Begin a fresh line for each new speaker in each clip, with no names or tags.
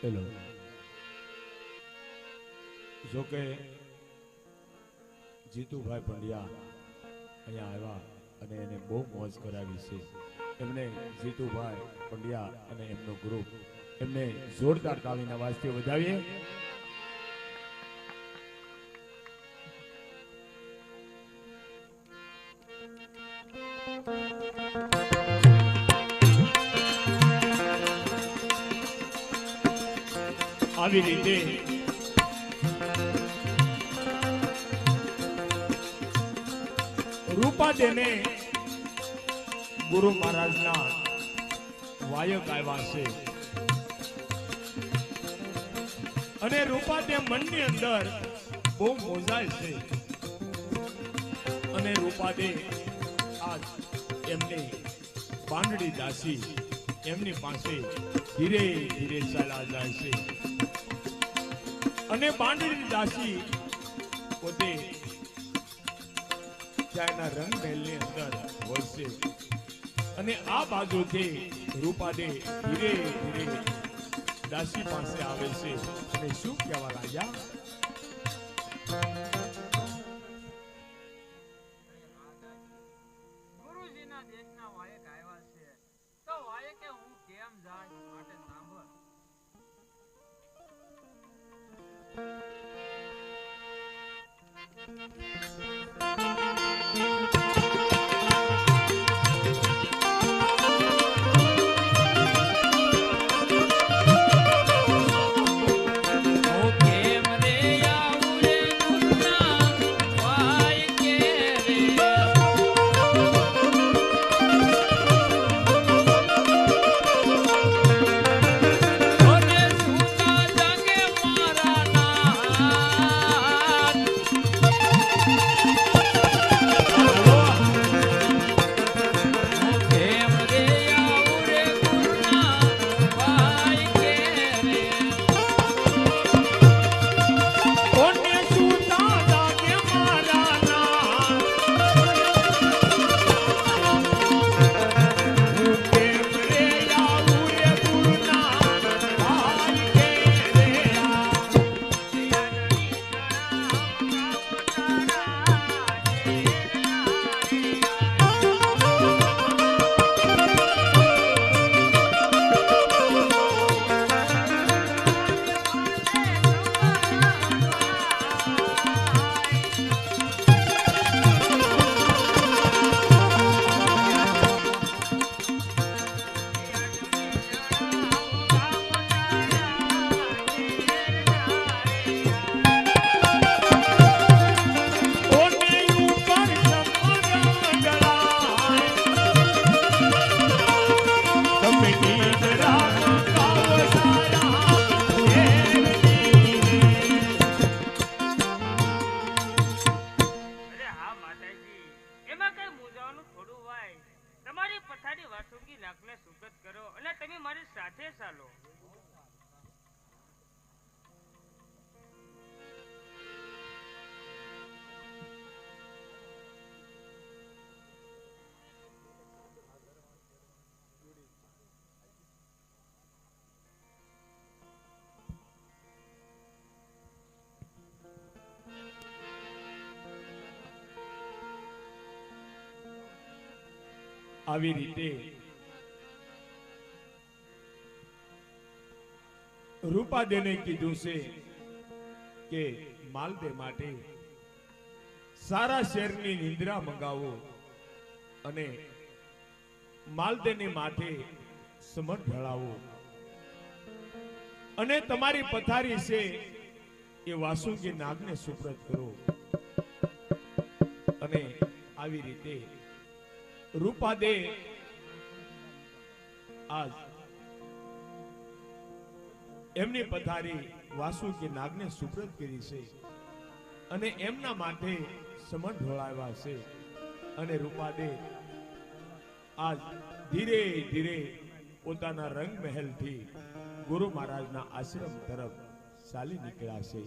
Hello જોકે જીતુભાઈ પંડ્યા અહીંયા આવ્યા અને એને બહુ મોજ કરાવી છે. એમને જીતુભાઈ પંડ્યા અને એમનો ગ્રુપ એમને જોરદાર તાળીના વાજતે વધાવીએ. આવી રીતે રૂપાદેને ગુરુ મહારાજના વાયક આવ્યા છે અને રૂપાદે મનની અંદર બહુ મોજાય છે અને રૂપાદે આજ એમની પાંડડી દાસી એમની પાસે ધીરે ધીરે ચાલ્યા જાય છે અને પાંડડી દાસી પોતે ત્યાંના રંગ મહેલની અંદર હોય છે અને આ બાજુથી રૂપાદે ધીરે ધીરે દાસી પાસે આવે છે અને શું કહેવા લાગ્યા?
ગુરુજીના દેશના વાયક આવ્યા છે તો વાયકે હું કેમ જાય માટે સાંભળ.
ઓ કેમ રે આવું રે
મારી સાથે ચાલો.
આવી રીતે રૂપાદેને કીધું છે કે માલદે માટે સારા શેરની નિંદ્રા મંગાવો અને માલદેને માથે સમર ઢળાવો અને તમારી પથારી છે એ વાસુકી નાગને સુપ્રત કરો. અને આવી રીતે રૂપાદે આજ એમની પથારી વાસુકી નાગને સુપ્રત કરી છે અને એમના માટે સમર ઢોળાવ્યા છે. અને રૂપાદે આજ ધીરે ધીરે પોતાના રંગ મહેલથી ગુરુ મહારાજના આશ્રમ તરફ ચાલી નીકળ્યા છે.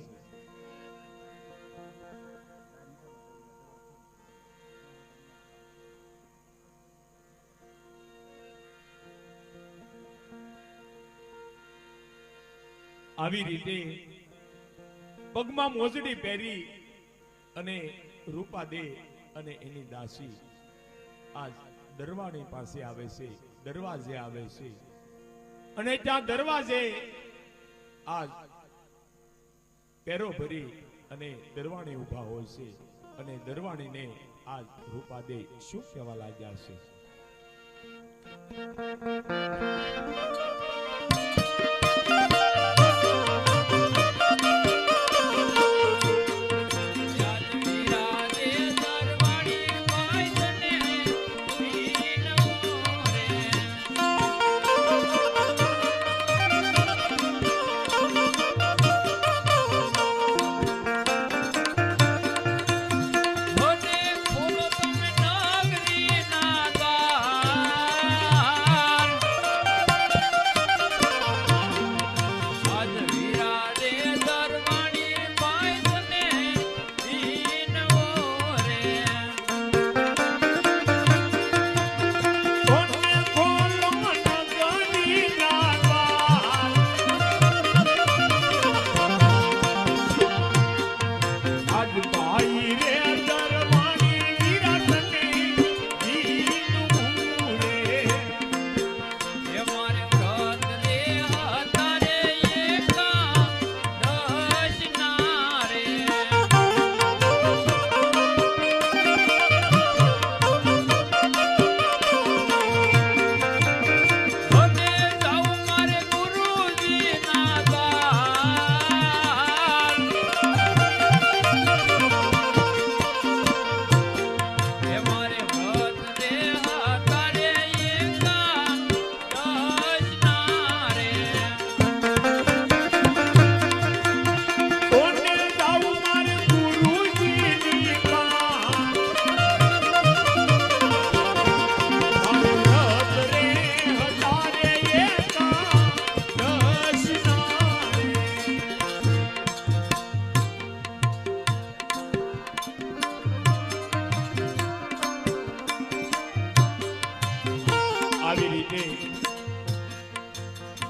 આવી રીતે પગમાં મોજડી પહેરી અને રૂપાદે અને એની દાસી આજ દરવાણી પાસે આવે છે, દરવાજે આવે છે. અને ત્યાં દરવાજે આજ પેરો ભરી અને દરવાણી ઉભા હોય છે. અને દરવાણીને આજ રૂપાદે શું કહેવા લાગ્યા છે?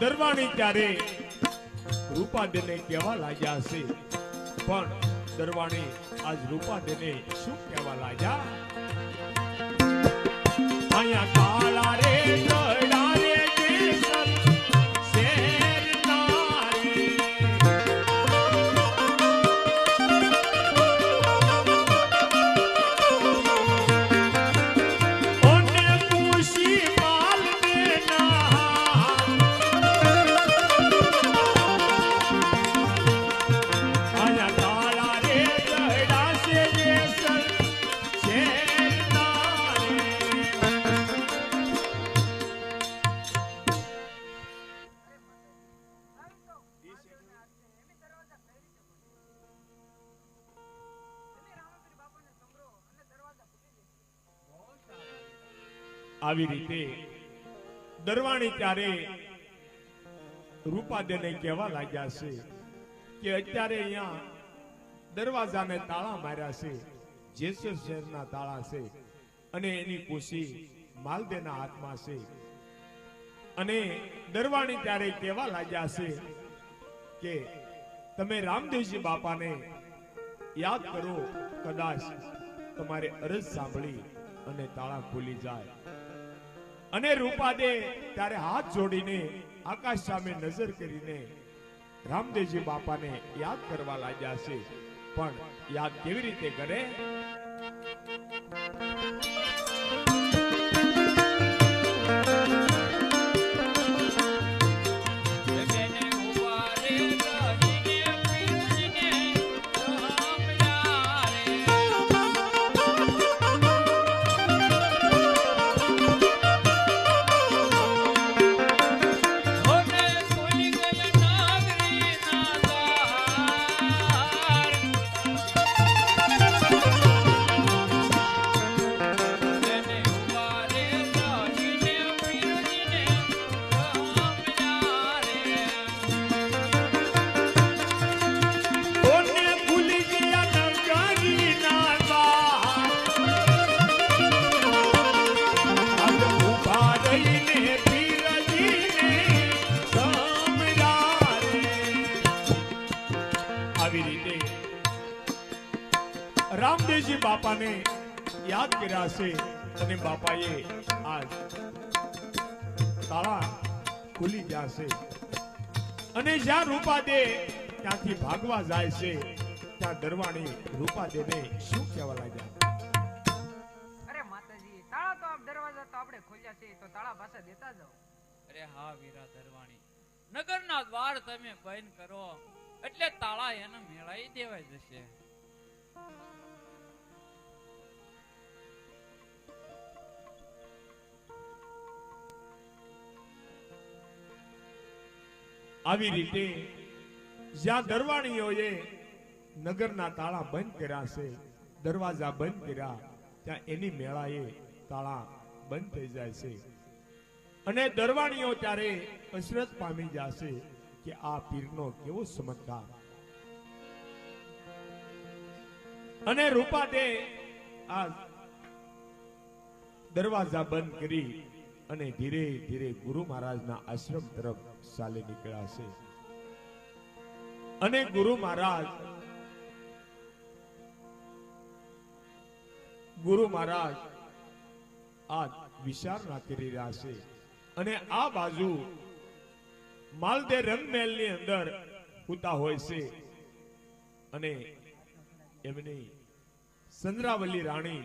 દરવાણી ત્યારે રૂપાદેને કહેવા લાગ્યા છે, પણ દરવાણી આજ રૂપાદેને શું કહેવા લાગ્યા? અહીંયા કાળા રે ગળા રે કેસર શેર નારી ઓને ખુશી માલ દેના આવી રીતે દરવાણી ત્યારે રૂપાદેને કહેવા લાગ્યા છે કે અત્યારે અહીંયા દરવાજાને તાળા માર્યા છે, જેસર શહેરના તાળા છે અને એની કુશી માલદેના હાથમાં છે. અને દરવાણી ત્યારે કહેવા લાગ્યા છે કે તમે રામદેવજી બાપાને યાદ કરો, કદાચ તમારે અરજ સાંભળી અને તાળા ખુલી જાય. અને રૂપાદે ત્યારે હાથ જોડીને આકાશ સામે નજર કરીને રામદેવજી બાપાને યાદ કરવા લાગ્યા છે. પણ યાદ કેવી રીતે કરે? રામદેવજી બાપાને યાદ કર્યા છે અને બાપાએ આજ તાળા ખુલી ગયા છે. અને જ્યાં રૂપાદે ત્યાંથી ભાગવા જાય છે ત્યાં દરવાણી રૂપાદેને શું કહેવા લાગ્યા?
અરે માતાજી, તાળા તો આપ દરવાજા તો આપણે ખોલ્યા છે, તો તાળા પાછા દેતા જાઓ.
અરે હા વીરા દરવાણી, નગરના દ્વાર તમે બંધ કરો એટલે તાળા એને મેળાઈ દેવાય જશે.
આવી રીતે જ્યાં દરવાણીઓએ નગરના તાળા બંધ કર્યા છે, દરવાજા બંધ કર્યા, ત્યાં એની મેળાએ તાળા બંધ થઈ જાય છે. અને દરવાણીઓ ત્યારે અસરત પામી જશે કે આ પીરનો કેવો ચમત્કાર. અને રૂપાદે આ દરવાજા બંધ કરી અને ધીરે ધીરે ગુરુ મહારાજના આશ્રમ તરફ ચાલી નીકળ્યા છે. અને ગુરુ મહારાજ આ વિચારણા કરી રહ્યા છે. અને આ બાજુ માલદે રંગમહેલની અંદર ઉતા હોય છે અને એમની ચંદ્રાવલી રાણી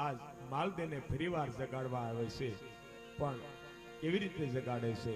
આજ માલદેને ફરીવાર જગાડવા આવે છે. પણ કેવી રીતે જગાડે છે?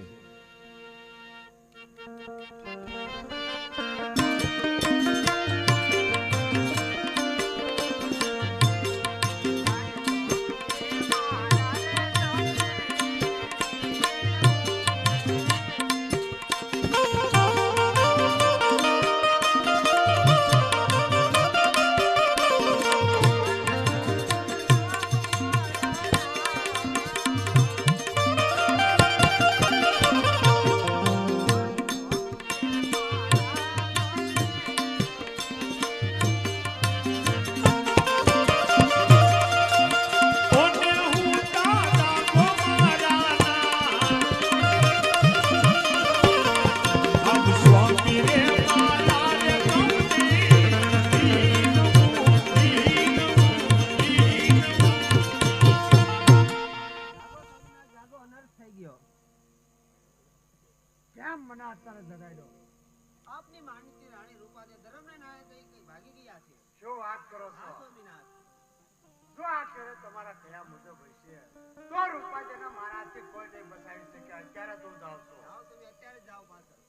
આપની માનીતી રાણી રૂપાદે ધર્મને નાય તો કઈ ભાગી ગયા છે.
શું વાત કરો છો?
સ્વામીનાથ,
જો આ કરે તમારા કયા મુજબ હશે તો રૂપાદેના મારાથી કોઈ નહીં બચાવી શકે. અત્યારે તું જાવ છો?
જાઓ તમે અત્યારે જાઓ પાછળ.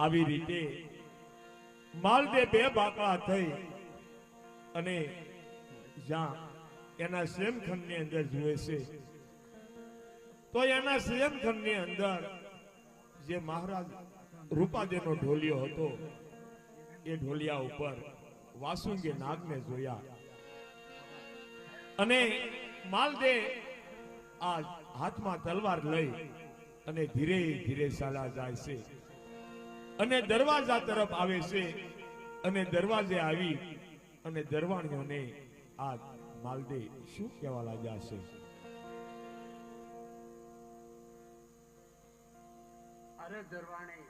આવી રીતે માલદે બે બાકડા થઈ અને જ્યાં એના શયનખંડની અંદર જુએ છે તો એના શયનખંડની અંદર જે મહારાજ રૂપાદેનો ઢોલિયો હતો એ ઢોલિયા ઉપર વાસુંગે નાગને જોયા અને માલદે આ હાથમાં તલવાર લઈ અને ધીરે ધીરે ચાલા જાય છે અને દરવાજા તરફ આવે છે અને દરવાજે આવી અને દરવાણીઓને આ માલદે શું કહેવા લાગ્યા છે?
અરે દરવાણી,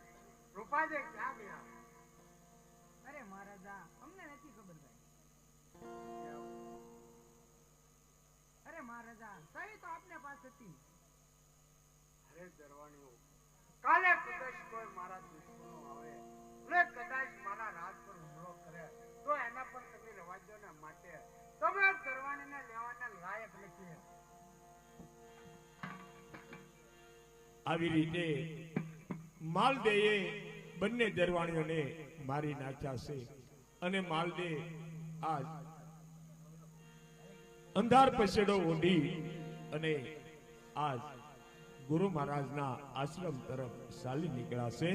રૂપાદે ક્યાં ગયા?
અરે મહારાજા, અમને નથી ખબર ભાઈ. અરે મહારાજા, સહી તો આપને પાસે હતી.
અરે દરવાણીઓ, કાલે કદાચ કોઈ મારા દુશ્મનો આવે અને કદાચ મારા રાજ પર હુમલો કરે તો એના પર તમે રવા દો ને. માટે તમે દરવાણીને લેવાના લાયક નથી.
આવી રીતે માલદેએ બંને દરવાણીઓને મારી નાખ્યા છે અને માલદે આ અંધાર પછેડો ઓઢી અને આજ ગુરુ મહારાજના આશ્રમ તરફ ચાલી નીકળ્યા છે.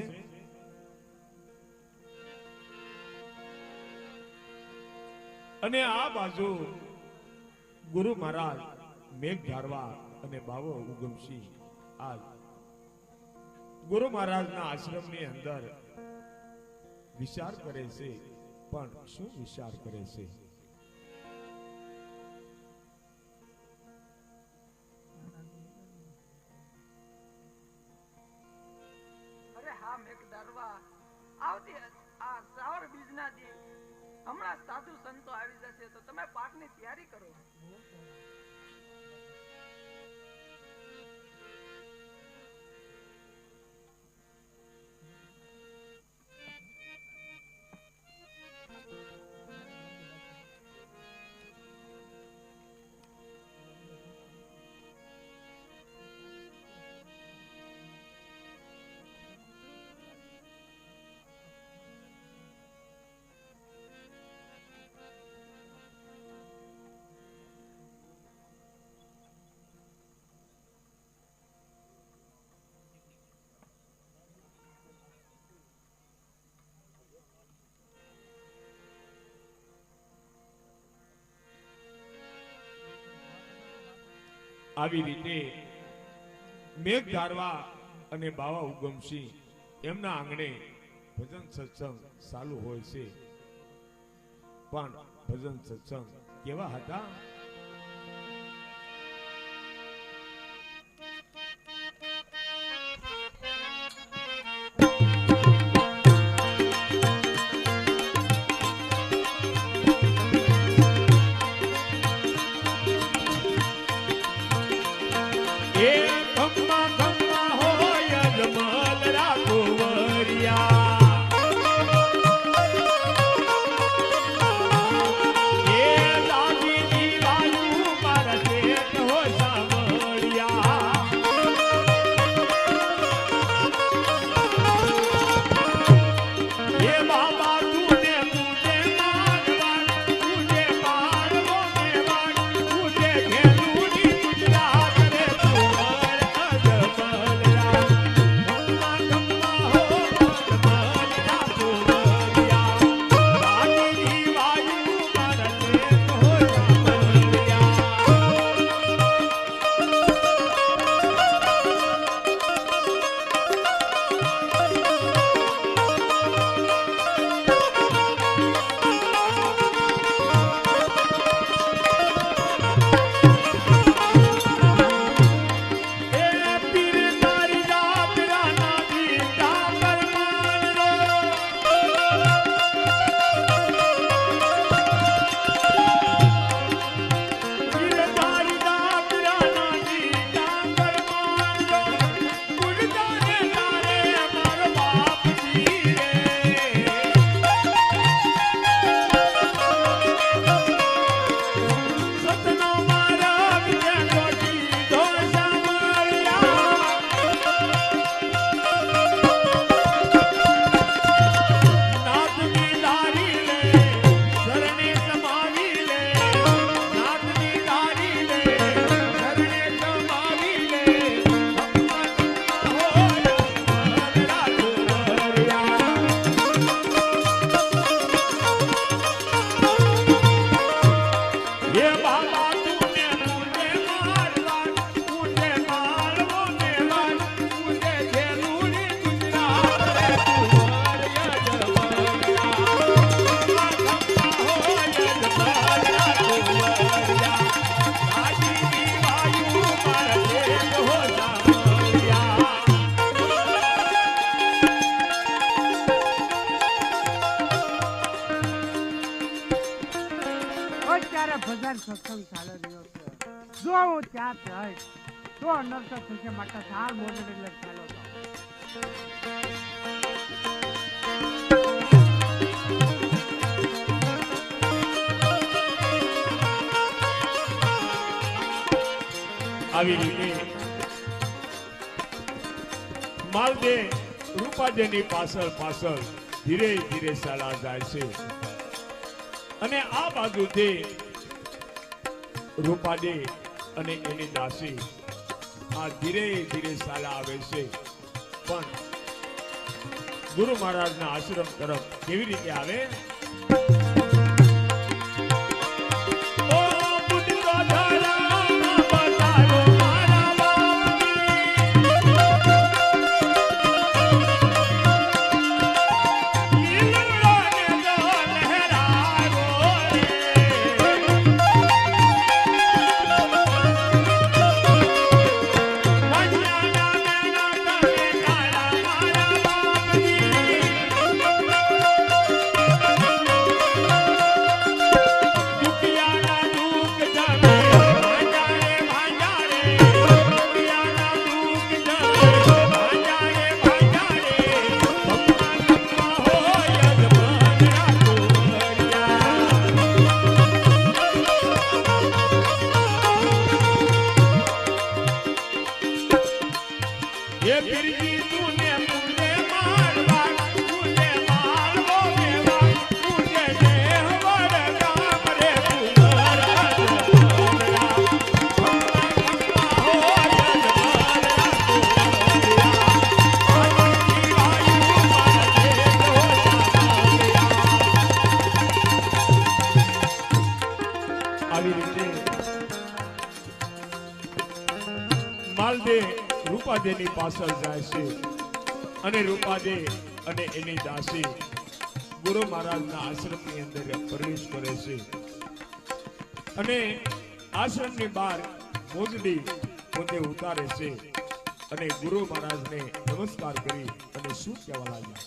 અને આ બાજુ ગુરુ મહારાજ મેઘ ધારવા અને બાવો ઉગમસિંહ આજ ગુરુ મહારાજના આશ્રમની અંદર વિચાર કરે છે. પણ શું વિચાર કરે છે?
અરે હા મેઘદારવા, આવતી આ શ્રાવણ બીજના દી હમણાં સાધુ સંતો આવી જશે તો તમે પાઠની તૈયારી કરો.
આવી રીતે મેઘ ધારવા અને બાવા ઉગમસિંહ એમના આંગણે ભજન સત્સંગ ચાલુ હોય છે. પણ ભજન સત્સંગ કેવા હતા?
ચાલે રહ્યો છે. જો હું ત્યાં જઈશ તો અનર્થ થશે, માટે હાલ મોઢે લગ ચાલો જાઉં.
આવી રીતે માલદે રૂપાદેની પાછળ પાછળ ધીરે ધીરે ચાલા જાય છે અને આ બાજુથી રૂપાદે અને એની દાસી આ ધીરે ધીરે ચાલા આવે છે. પણ ગુરુ મહારાજના આશ્રમ તરફ કેવી રીતે આવે? માલદે રૂપાદેની પાછળ જાય છે અને રૂપાદે અને એની દાસી ગુરુ મહારાજના આશ્રમની અંદર પ્રવેશ કરે છે અને આશ્રમની બહાર મોજડી પોતે ઉતારે છે અને ગુરુ મહારાજને નમસ્કાર કરી અને શું કહેવા લાગ્યા?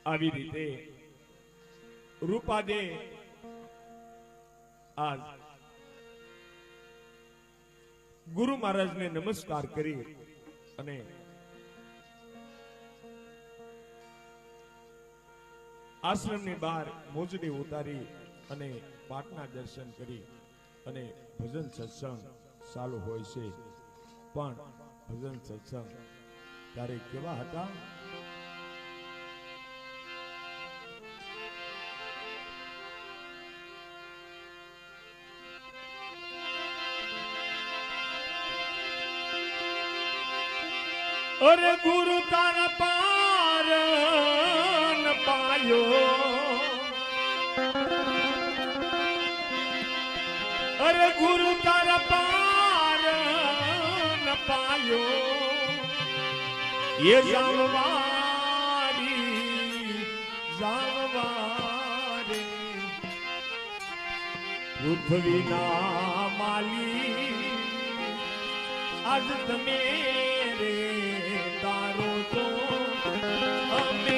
આવી રીતે રૂપાદે આજ ગુરુ મહારાજને નમસ્કાર કરી અને આશ્રમની બહાર મોજડી ઉતારી અને પાટના દર્શન કરી અને ભજન સત્સંગ ચાલુ હોય છે. પણ ભજન સત્સંગ ત્યારે કેવા હતા? અરે ગુરુ તારા પાર ન પાયો, અરે ગુરુ તારા પાર ન પાયો, એ જાણવારે પૃથ્વીના માલી આજ તમે રે તારો તો અમે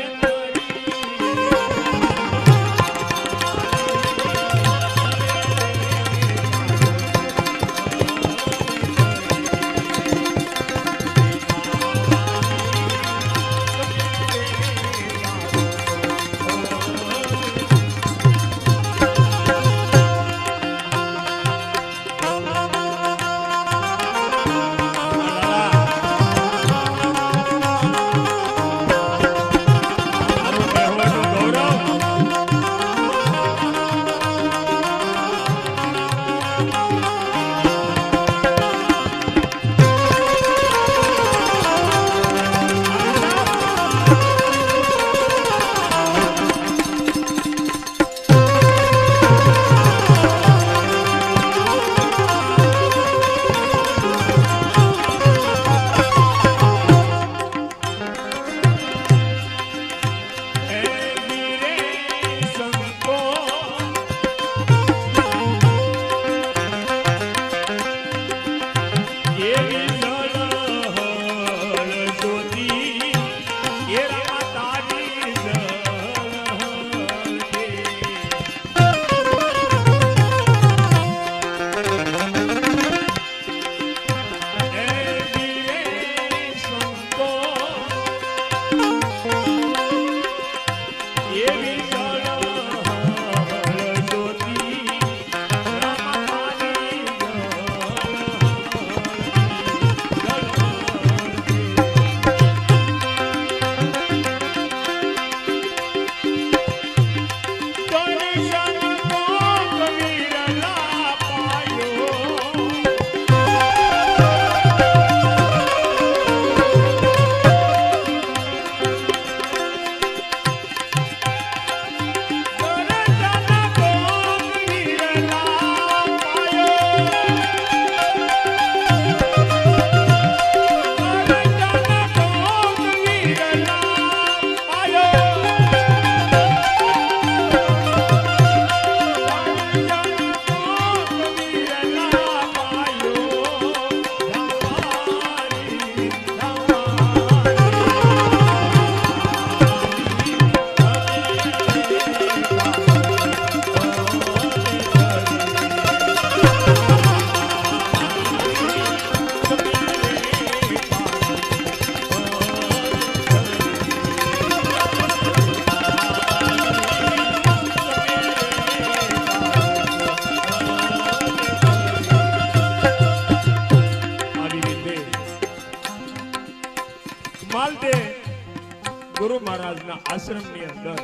મહારાજના આશ્રમની અંદર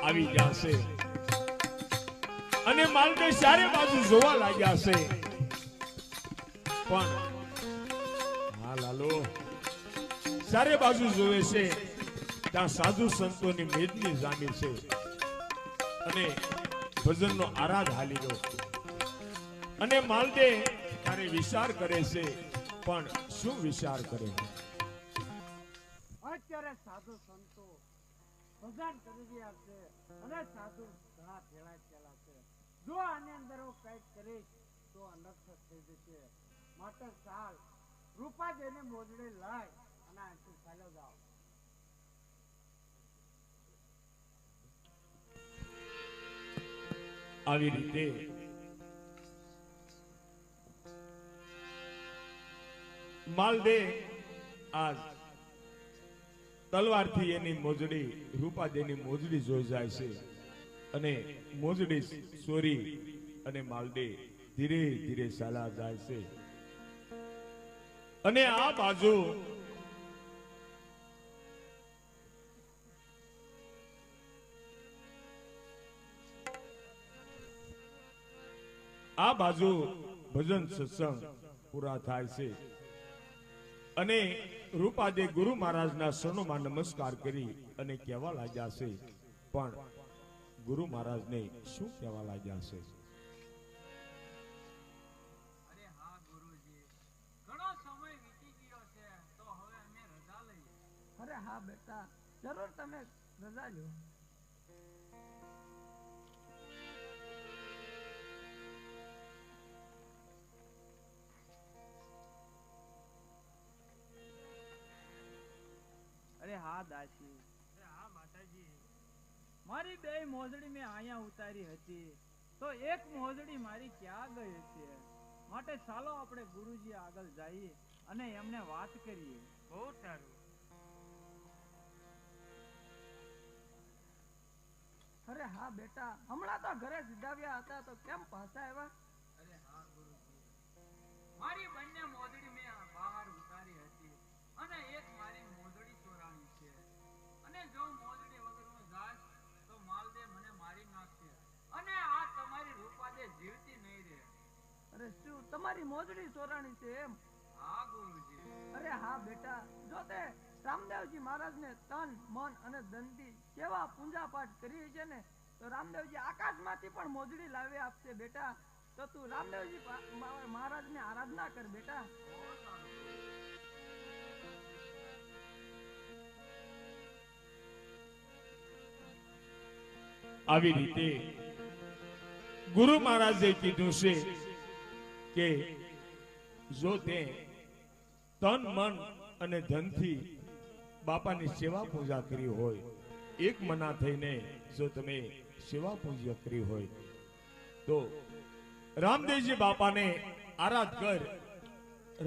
આવી જશે અને માલદે ચારે બાજુ જોવા લાગ્યા છે. પણ હા લાલો, ચારે બાજુ જોવે છે ત્યાં સાધુ સંતોની મેદની જામી છે અને ભજનનો આરાધ હાલી ગયો. અને માલદે ત્યારે વિચાર કરે છે, પણ શું વિચાર કરે?
અત્યારે સાધુ સંતો ભજન કરી રહ્યા છે અને સાધુ ઘણા ફેલાયેલા છે. જો આની અંદર હું કંઈક કરીશ તો અનર્થ થઈ જશે. માટે ચાલ રૂપા જઈને મોજડી લાય અને અહીંથી ચાલ્યો જાઓ.
આવી રીતે માલદે આજ તલવારથી એની મોજડી રૂપાદેની મોજડી જોઈ જાય છે અને મોજડી ચોરી અને માલદે ધીરે ધીરે ચાલા જાય છે. અને આ બાજુ ભજન સત્સંગ પૂરા થાય છે અને રૂપાદે ગુરુ મહારાજના શરણોમાં નમસ્કાર કરી અને કહેવા લાગ્યા છે. પણ ગુરુ મહારાજને શું કહેવા લાગ્યા છે?
અરે હા ગુરુજી, ઘણો સમય વીતી ગયો છે, તો હવે અમે રજા લઈએ.
અરે હા બેટા, જરૂર તમે રજા લો.
અરે હા દાસી,
અરે હા માતાજી,
મારી બે મોજડી મેં અહીંયા ઉતારી હતી તો એક મોજડી મારી ક્યાં ગઈ છે? માટે ચાલો આપણે ગુરુજી આગળ જઈએ અને એમને વાત કરીએ.
બહુ સારું.
અરે હા બેટા, હમણાં તો ઘરે સિધાવ્યા હતા તો કેમ પાછા આવ્યા?
અરે હા ગુરુજી, મારી બંને મોજડી મેં બહાર ઉતારી હતી અને એક મારી મોજડી ચોરાણી છે. અને જો મોજડી વગર હું જાશ તો માલદે મને મારી નાખશે અને આ તમારી રૂપાદે જીવતી નહીં રહે.
અરે શું તમારી મોજડી ચોરાણી છે એમ?
હા ગુરુજી.
અરે હા બેટા, જો તે રામદેવજી મહારાજને તન મન અને ધનથી કેવા પૂજા પાઠ કરી છે ને, તો રામદેવજી આકાશમાંથી પણ મોજડી લાવી આપશે બેટા. તો તું રામદેવજી મહારાજને આરાધના કર બેટા.
આવી રીતે ગુરુ મહારાજે કીધું છે કે જો તે તન મન અને ધનથી બાપાની સેવા પૂજા કરી હોય, એક મના થઈને જો તમે સેવા પૂજા કરી હોય તો રામદેવજી બાપાને આરાધ કર.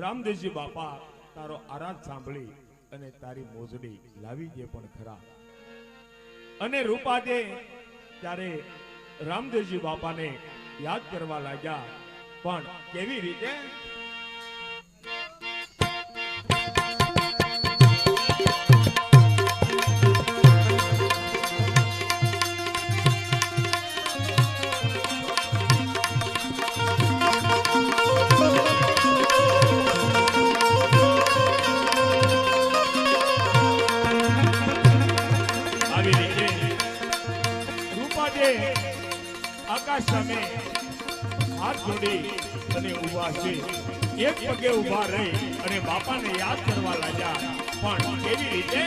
રામદેવજી બાપા તારો આરાધ સાંભળી અને તારી મોજડી લાવી દે પણ ખરા. અને રૂપાદે ત્યારે રામદેવજી બાપાને યાદ કરવા લાગ્યા. પણ કેવી રીતે? આકાશ સામે હાથ જોડી અને ઉભા છે. એક પગે ઉભા રહી અને બાપાને યાદ કરવા લાગ્યા. પણ કેવી રીતે?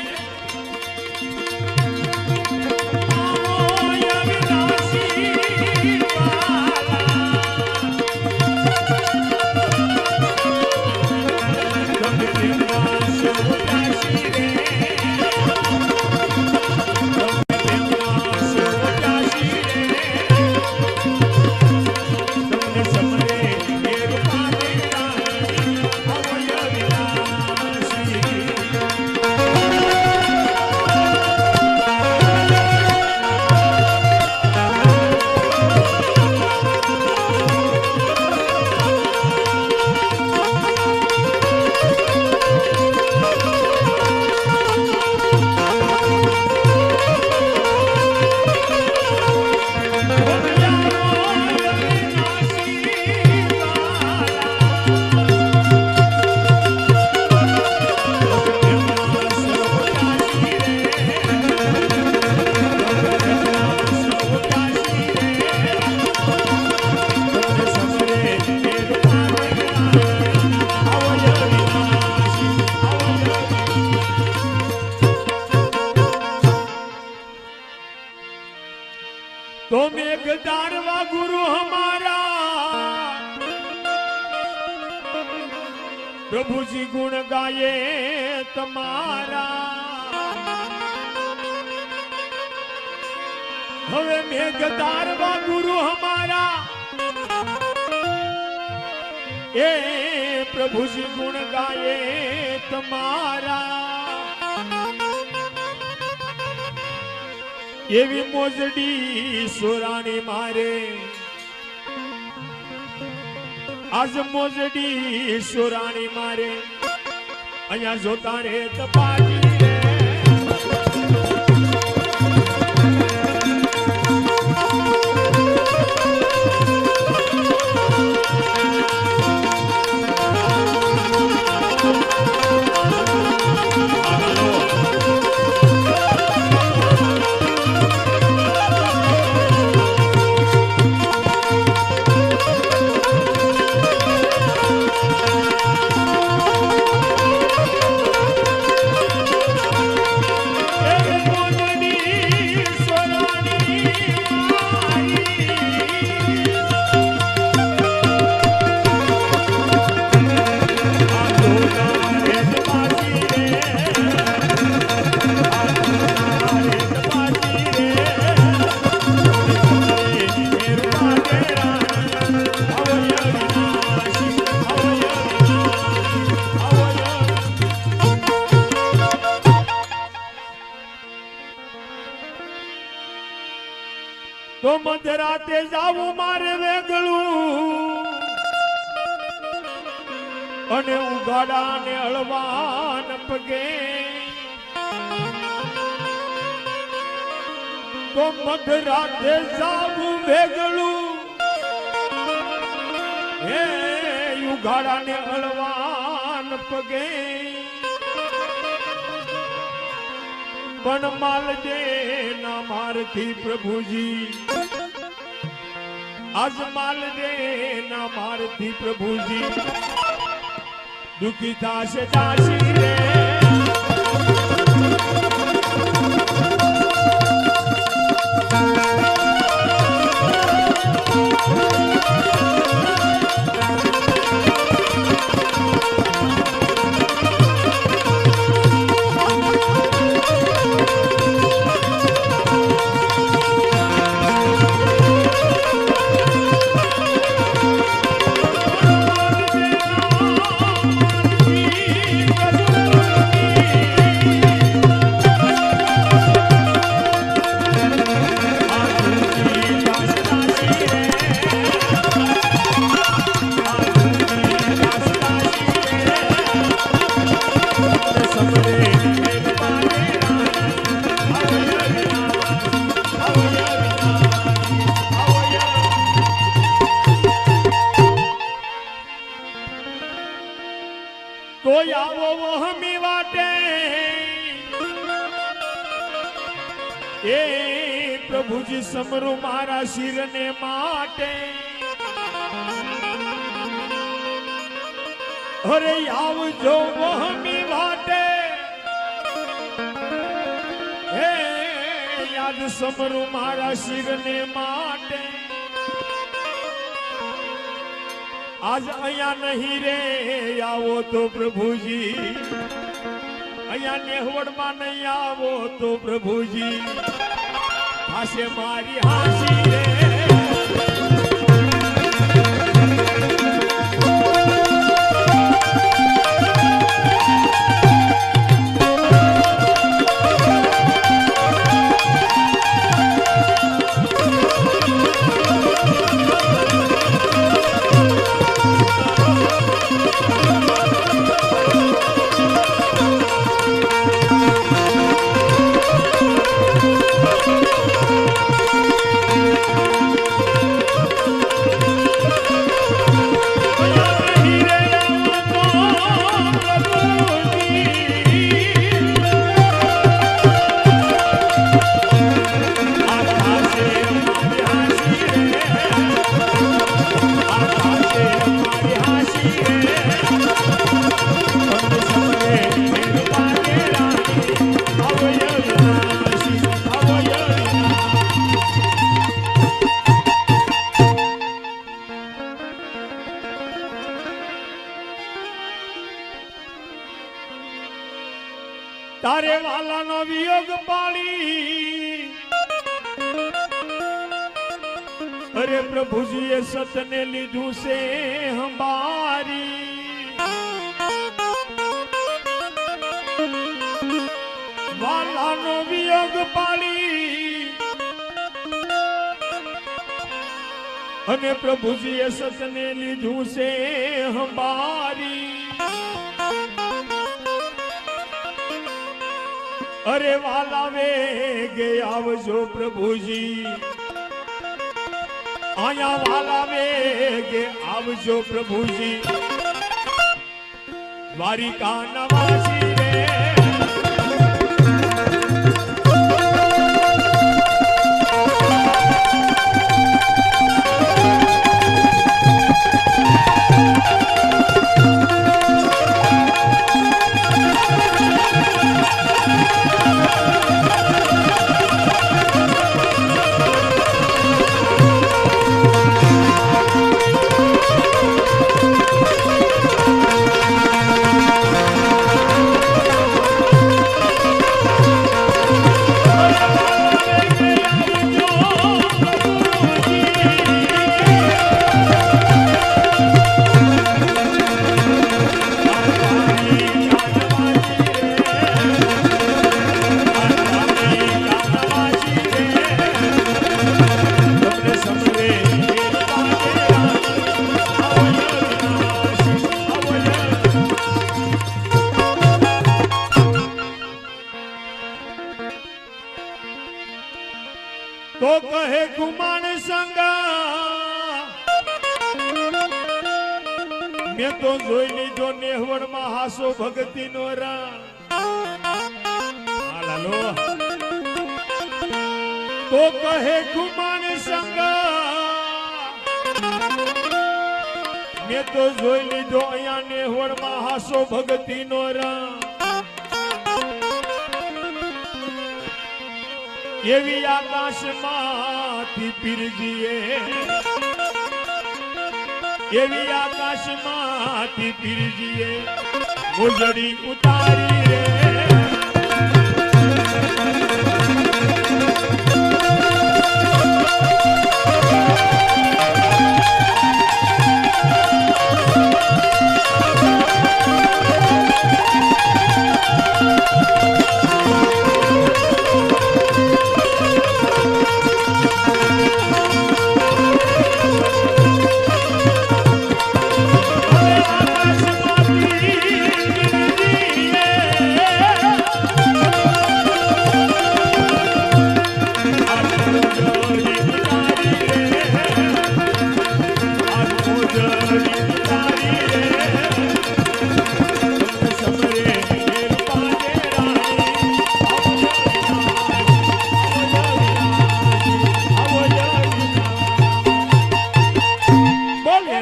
પ્રભુજી ગુણ ગાયે તમારા હવે મેઘધારવા ગુરુ હમારા એ પ્રભુજી ગુણ ગાયે તમારા એવી મોજડી સોરાણી મારે આજ મોજડી સોરાણી મારે અહીંયા જોતા રે તપાજી રે તો મધરાતે જાવું મારે વેગળું અને ઉગાડા ને હળવાન પગે તો મધરાતે જાવું વેગળું હે ઉગાડા ને હળવાન પગે પણ માલજે ના મારથી પ્રભુજી આજ માલજે ના મારથી પ્રભુજી દુખી થાશે દાસી રે એ પ્રભુજી સમરું મારા શિરને માટે અરે આવજો વહમી વાટે હે યાદ સમરું મારા શિરને માટે આજ અહીંયા નહીં રે આવો તો પ્રભુજી અહીંયા નેહવડમાં નહીં આવો તો પ્રભુજી હાશે મારી હાસી રે તારે વાલાનો વિયોગ પાળી અરે પ્રભુજીએ સતને લીધું છે હંબારી વાલાનો વિયોગ પાળી અને પ્રભુજીએ સતને લીધું છે હંબારી અરે વાલા વેગે આવજો પ્રભુજી આયા વાલા વેગે આવજો પ્રભુજી દ્વારિકા નવાસી રે તો કહે કુમાર સંગા મેં તો જોઈ લીધો નેહવડ માં હાસો ભક્તિ નો હાલો તો કહે કુમાર સંગા મેં તો જોઈ લીધો અહીંયા નેહવડ માં હાસો ભક્તિ નો એવી આકાશમાંથી પીરજીએ એવી આકાશમાંથી પીરજીએ મોજડી ઉતારી રે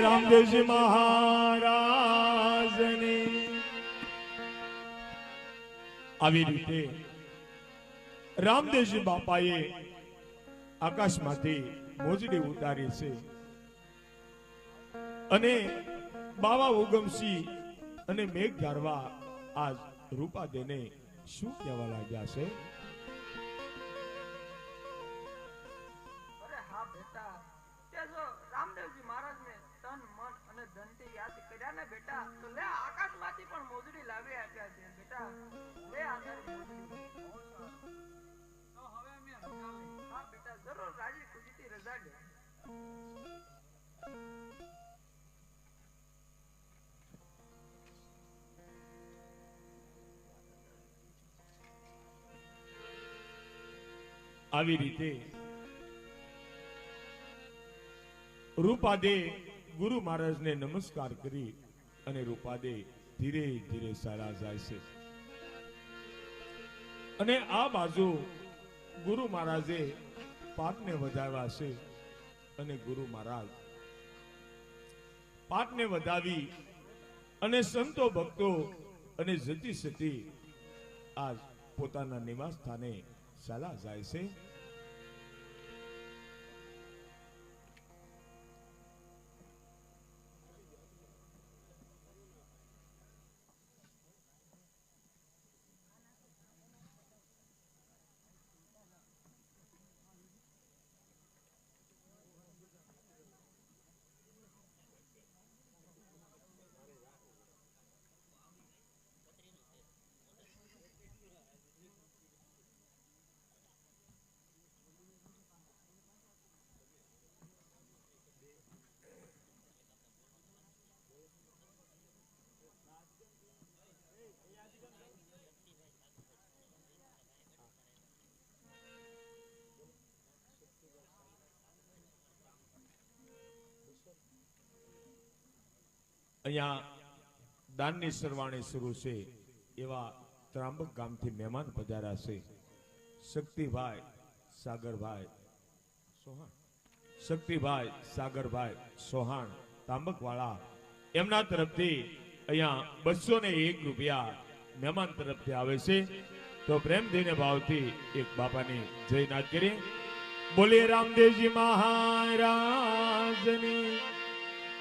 રામદેવજી મહારાજને આવી રીતે રામદેવજી બાપાએ આકાશમાંથી મોજડી ઉતારી છે અને બાવા ઉગમસિંહ અને મેઘ ધારવા આજ રૂપાદેને શું કહેવા લાગ્યા છે?
અરે હા બેટા, તે જો રામદેવજી મહારાજને તન મન અને ધનથી યાદ કર્યા ને બેટા, તો લે આકાશમાંથી પણ મોજડી લાવી આપ્યા છે બેટા. લે આ તારી મોજડી.
તો હવે અમે રજા લઈએ.
હા બેટા, જરૂર રાજી ખુશીથી રજા લે.
આવી રીતે રૂપાદે ગુરુ મહારાજને નમસ્કાર કરી અને રૂપાદે ધીરે ધીરે સારા જાય છે અને આ બાજુ ગુરુ મહારાજે પાટને વધાવ્યા છે અને ગુરુ મહારાજ પાટને વધાવી અને સંતો ભક્તો અને જતી સતી આજ પોતાના નિવાસ સ્થાને ચાલા જાય છે. અહીંયા દાનની સરવાણી શરૂ છે એવા ત્રાંબક ગામથી મહેમાન પધાર્યા છે. શક્તિભાઈ સાગરભાઈ સોહાણ, શક્તિભાઈ સાગરભાઈ સોહાણ તાંબકવાળા, એમના તરફથી અહીંયા 201 રૂપિયા મહેમાન તરફથી આવે છે. તો પ્રેમથી ને ભાવથી એક બાપાની જય નાદ કરીએ. બોલીએ રામદેવજી મહારાજની.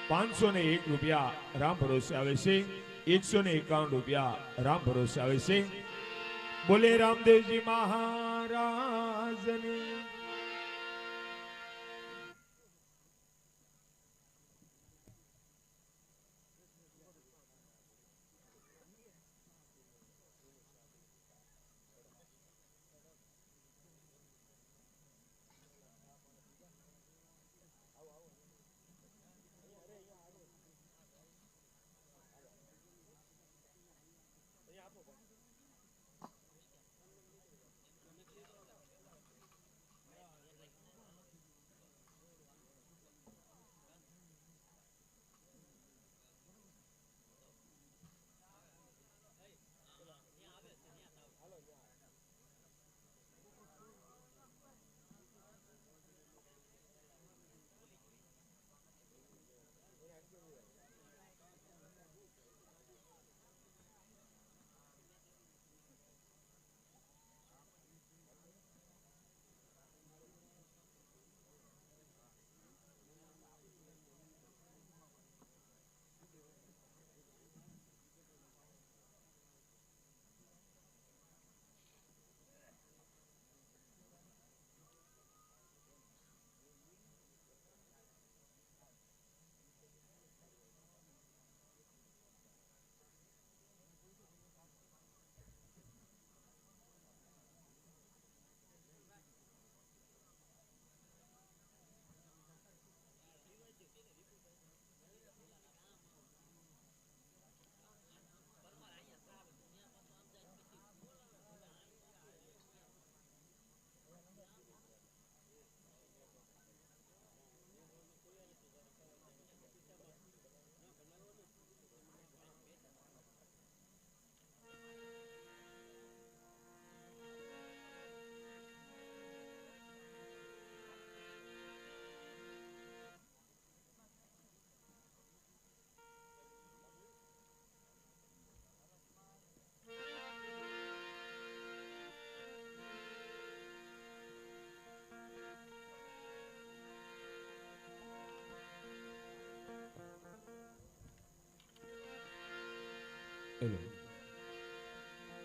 501 રૂપિયા રામ ભરોસે આવે છે. 151 રૂપિયા રામ ભરોસે આવે છે. બોલે રામદેવજી મહારાજની.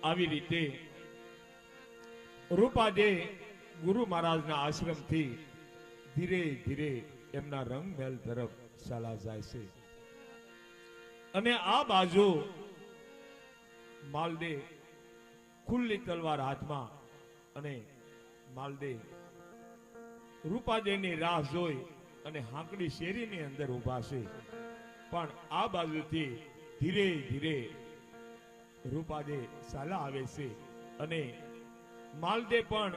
આવી રીતે રૂપાદે ગુરુ મહારાજના આશ્રમથી ધીરે ધીરે એમના રંગમહેલ તરફ ચાલા જાય છે. અને આ બાજુ માલદે ખુલ્લી તલવાર હાથમાં અને માલદે રૂપાદેની રાહ જોઈ અને હાંકડી શેરીની અંદર ઊભા છે. પણ આ બાજુથી ધીરે ધીરે રૂપાદે ચાલા આવે છે અને માલદે પણ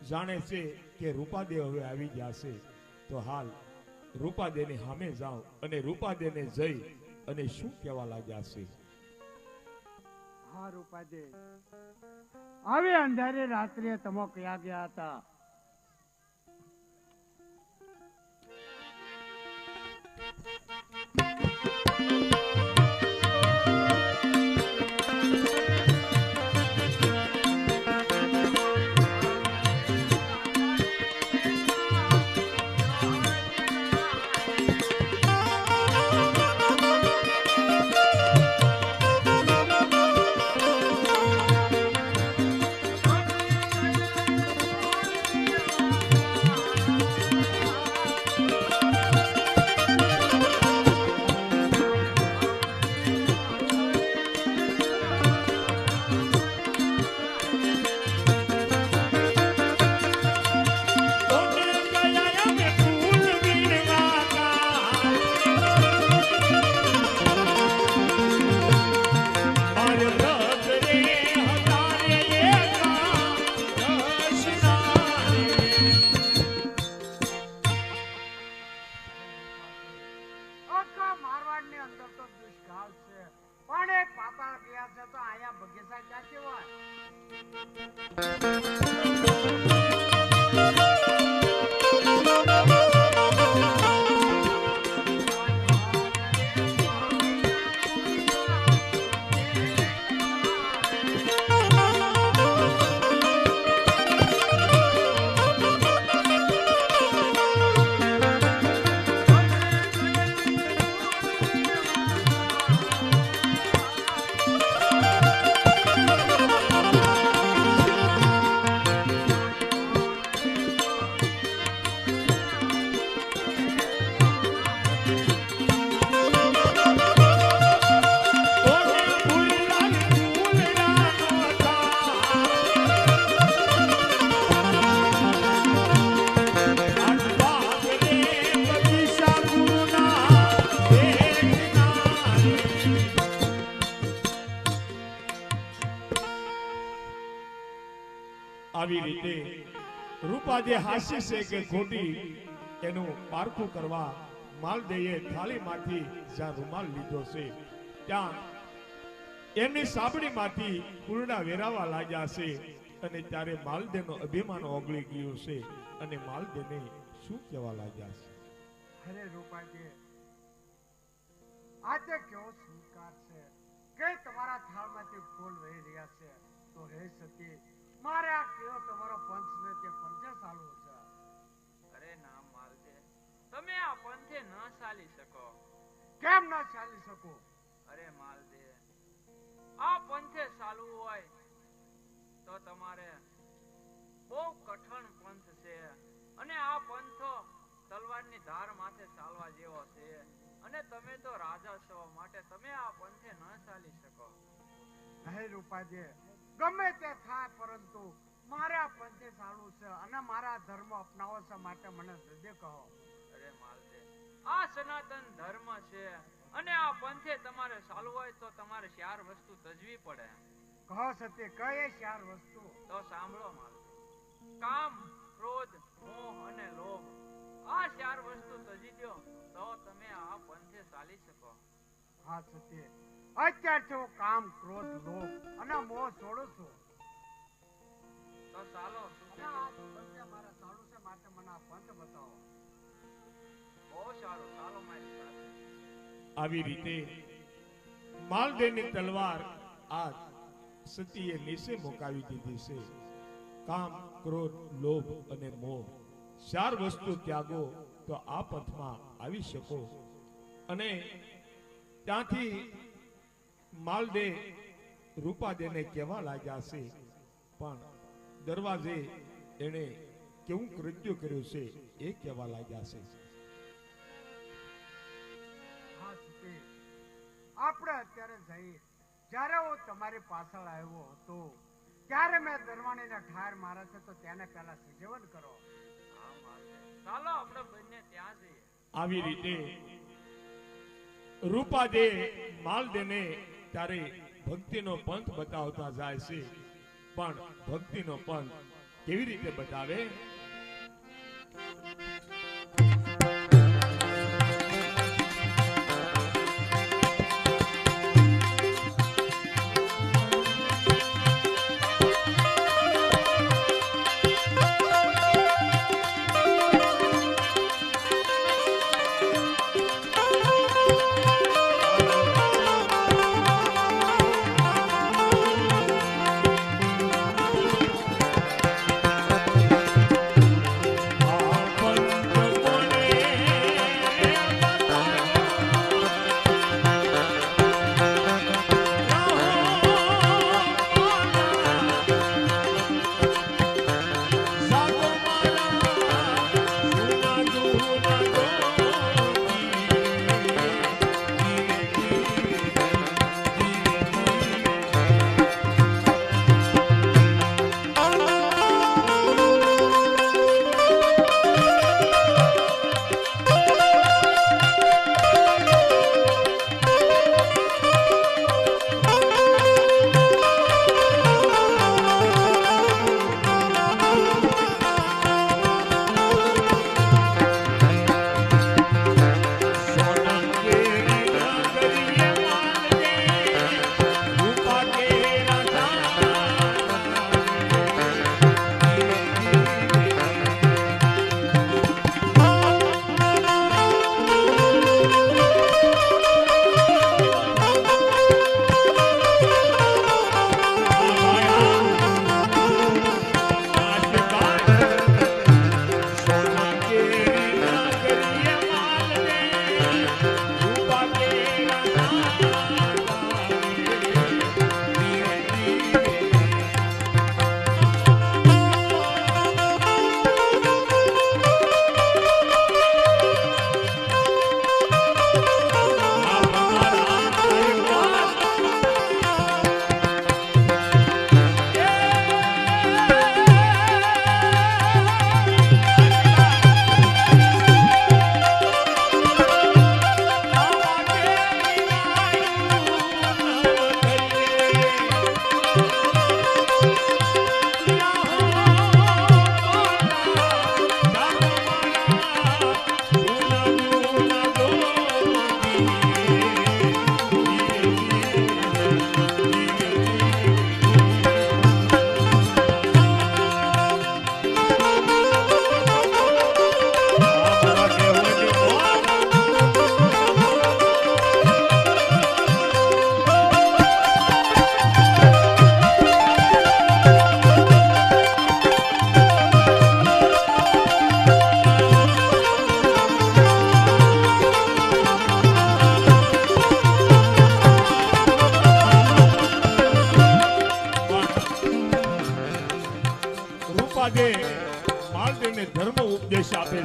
જાણે છે કે રૂપાદે હવે આવી ગયા છે. તો હાલ રૂપાદેની સામે જાઓ અને રૂપાદેને જઈ અને શું કહેવા લાગ્યા છે.
હા રૂપાદે, આવી અંધારે રાત્રે તમે ક્યાં ગયા હતા? પણ એ પાતાળ ગયા છે તો અહીંયા બગીચા ક્યાંથી હોય?
આવી રીતે રૂપાદે હાસ્ય છે કે ખોટી એનું પારખું કરવા માલદેએ થાળીમાંથી જ્યાં રૂમાલ લીધો છે ત્યાં એમની સાબડીમાંથી પૂર્ણા વેરાવા લાગ્યા છે અને ત્યારે માલદેનો અભિમાન ઓગળી ગયું છે અને માલદેને શું કહેવા લાગ્યા છે?
અરે રૂપાજી, આજે કેવો સ્વીકાર છે કે તમારા થાળમાંથી ફૂલ વહી રહ્યા છે, તો હે સતી મારે આ કેવો તમારો પંચ ને તે પંચે ચાલવું છે.
અરે ના માલદે, તમે આ પંથે ન ચાલી શકો.
કેમ ન ચાલી શકું?
અરે માલદે, આ પંથે ચાલવું હોય તો તમારે બહુ કઠણ પંથ છે અને આ પંથો તલવારની ધાર માથે ચાલવા જેવો છે અને તમે તો રાજા છો, માટે તમે આ પંથે ન ચાલી શકો.
હે રૂપાજી, ગમે તે થાય પરંતુ મારે આ પંથે ચાલવું છે અને મારા ધર્મ અપનાવવો છે, માટે મને હૃદય કહો.
અરે માલદે, આ સનાતન ધર્મ છે અને આ પંથે તમારે ચાલવું હોય તો તમારે 4 વસ્તુ તજવી પડે.
કહો સતી, કઈ 4 વસ્તુ?
તો સાંભળો માલદે. કામ, ક્રોધ, મોહ અને લોભ, આ 4 વસ્તુ તજી દો તો તમે આ પંથે ચાલી શકો.
હા સતી, અત્યારથી હું કામ, ક્રોધ, લોભ અને મોહ છોડું છું.
તો ચાલો
અને આ પંથે મારે ચાલવું છે, માટે મને આ પંથ બતાવો.
બહુ સારું, ચાલો મારી સાથે.
આવી રીતે માલદેની તલવાર આ સતીએ નીચે મુકાવી દીધી છે. કામ, ક્રોધ, લોભ અને મોહ 4 વસ્તુ ત્યાગો તો આ પંથમાં આવી શકો. અને ત્યાંથી માલદે રૂપાદેને કહેવા લાગ્યા છે, પણ દરવાજે એને કેવું કૃત્ય કર્યું છે એ કહેવા લાગ્યા છે.
હા સતી, આપણે અત્યારે જઈએ. જ્યારે હું તમારી પાછળ આવ્યો હતો ત્યારે મેં દરવાણીને ઠાર મારે છે, તો તેને પહેલા સજીવન કરો.
હા માલદે, ચાલો આપણે બંને ત્યાં જઈએ.
આવી રીતે રૂપાદે માલદેને ત્યારે ભક્તિનો પંથ બતાવતા જાય છે, પણ ભક્તિનો પંથ કેવી રીતે બતાવે?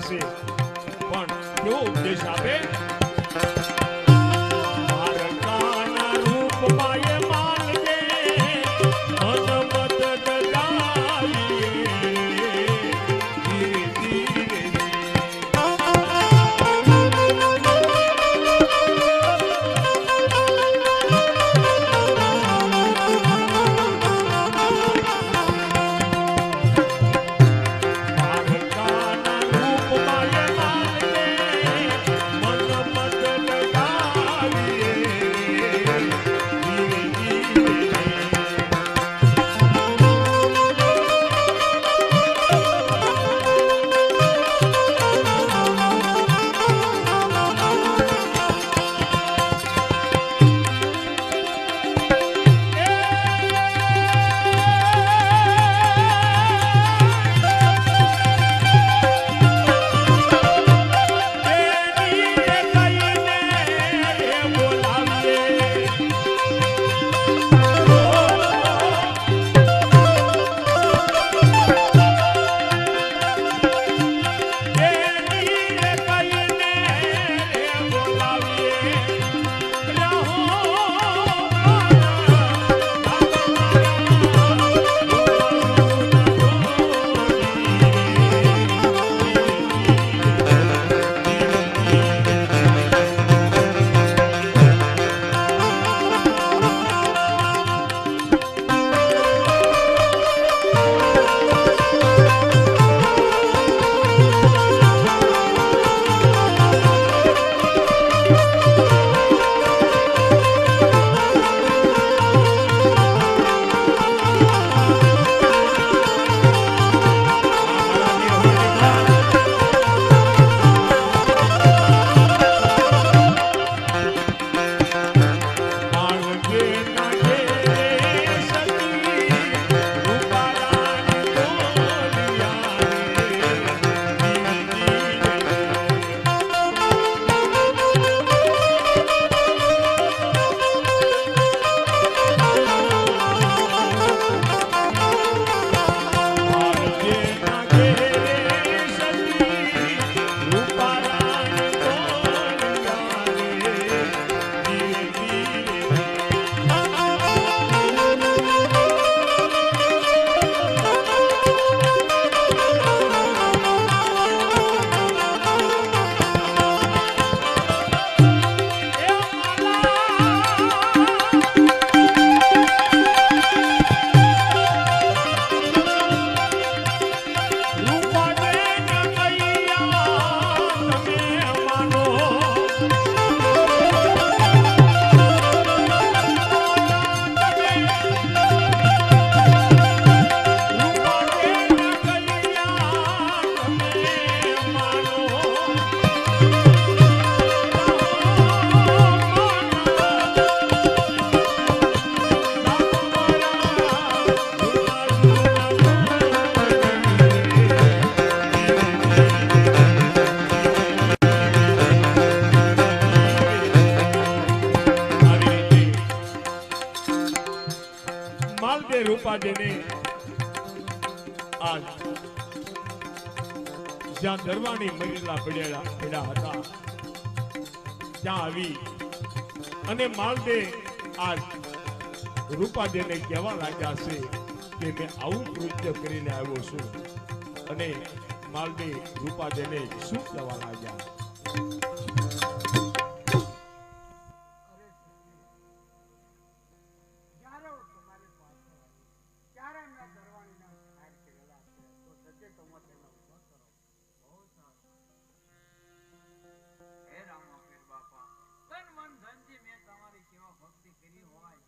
છે, પણ કેવો ઉપદેશ આપે? મારકાના રૂપમાં એ માલને મનમત ડગાવીએ, ધીરે ધીરે રૂપાદેને આજ જ્યાં દરવાણી મરેલા પડ્યા હતા ત્યાં આવી અને માલદે આજ રૂપાદેને કહેવા લાગ્યા છે કે મેં આવું કૃત્ય કરીને આવ્યો છું અને માલદે રૂપાદેને શું કહેવા લાગ્યા?
હે રામાપીર બાપા, તન મન ધનથી મેં તમારી સેવા ભક્તિ કરી હોય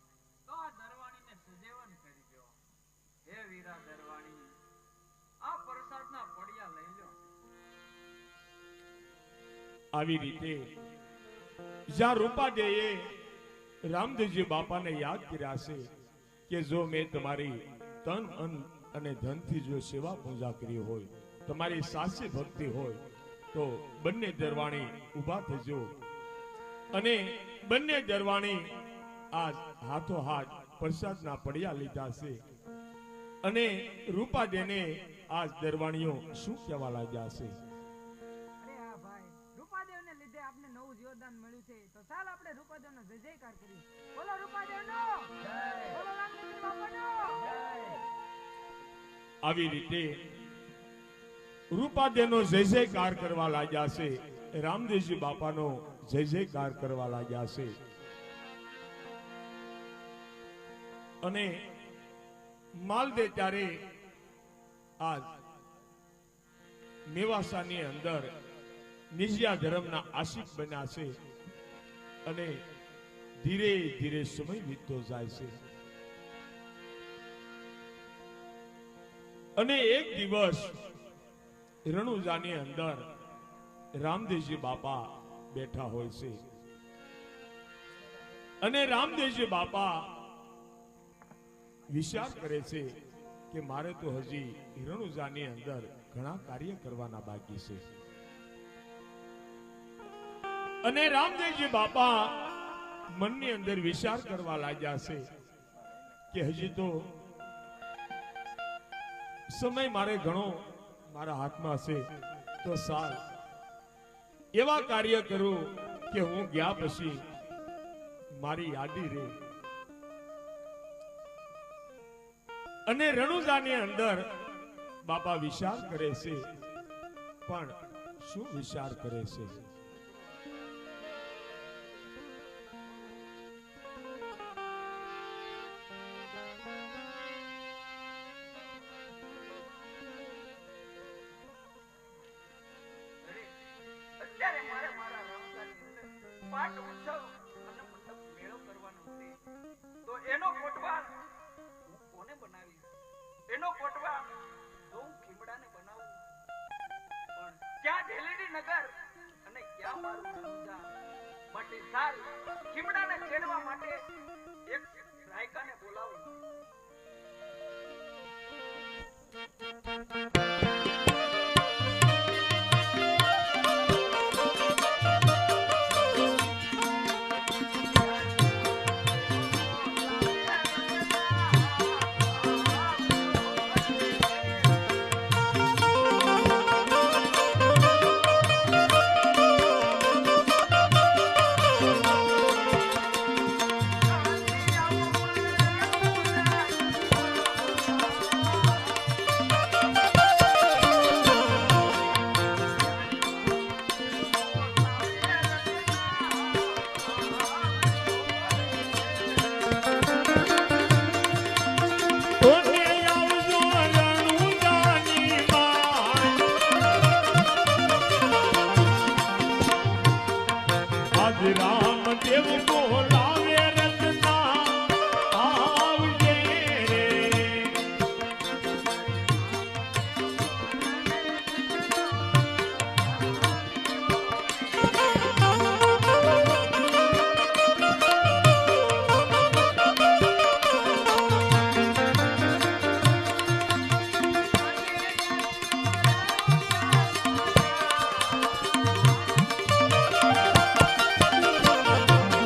તો આ દરવાણીને સુજેવન કરજો. હે વીરા દરવાણી, આ પ્રસાદના પડિયા લઈ લો.
આવી રીતે જ્યાં રૂપાદેએ રામદેવજી બાપાને યાદ કર્યા છે કે જો મેં તમારી તન મન અને ધનથી જો સેવા પૂજા કરી હોય, તમારી સાચી ભક્તિ હોય, તો બંને દરવાણી ઊભા થજો અને બંને દરવાણી આજ હાથો હાથ પ્રસાદના પડિયા લીધા છે અને રૂપાદેને આજ દરવાણીઓ શું કહેવા લાગ્યા છે?
છે. તો ચાલ આપણે રૂપાદેવનો જય જયકાર કરીએ. બોલો રૂપાદેવનો જય, બોલો રામદેવજી બાપાનો જય.
આવી રીતે રૂપાદેવનો જય જયકાર કરવા લાગ્યા છે. રામદેવજી બાપાનો જય જયકાર કરવા લાગ્યા છે. અને માલદે ત્યારે આજ મેવાસાની અંદર નિજિયા ધર્મના આશિક બન્યા છે. અને ધીરે ધીરે સમય વીતતો જાય છે. અને એક દિવસ રણુજાની અંદર રામદેવજી બાપા બેઠા હોય છે. અને રામદેવજી બાપા વિચાર કરે છે કે મારે તો હજી રણુજાની અંદર ઘણા કાર્ય કરવાના બાકી છે. અને રામદેવજી બાપા મનની અંદર વિચાર કરવા લાગ્યા છે કે હજી તો સમય મારે ઘણો મારા હાથમાં છે. તો સાલ એવા કાર્ય કરું કે હું ગયા પછી મારી યાદી રહે. અને રણુજાની અંદર બાપા વિચાર કરે છે. પણ શું વિચાર કરે છે?
અત્યારે મારે મારા રણુજાની અંદર પાટ ઉત્સવ અને મંડપ મેળો કરવાનો છે. તો એનો કોટવા હું કોને બનાવીશ? એનો કોટવા જો હું ખીમડાને બનાવું, પણ ક્યાં ઢેલેડી નગર અને ક્યાં મારું રણુજા? માટે સાલ ખીમડાને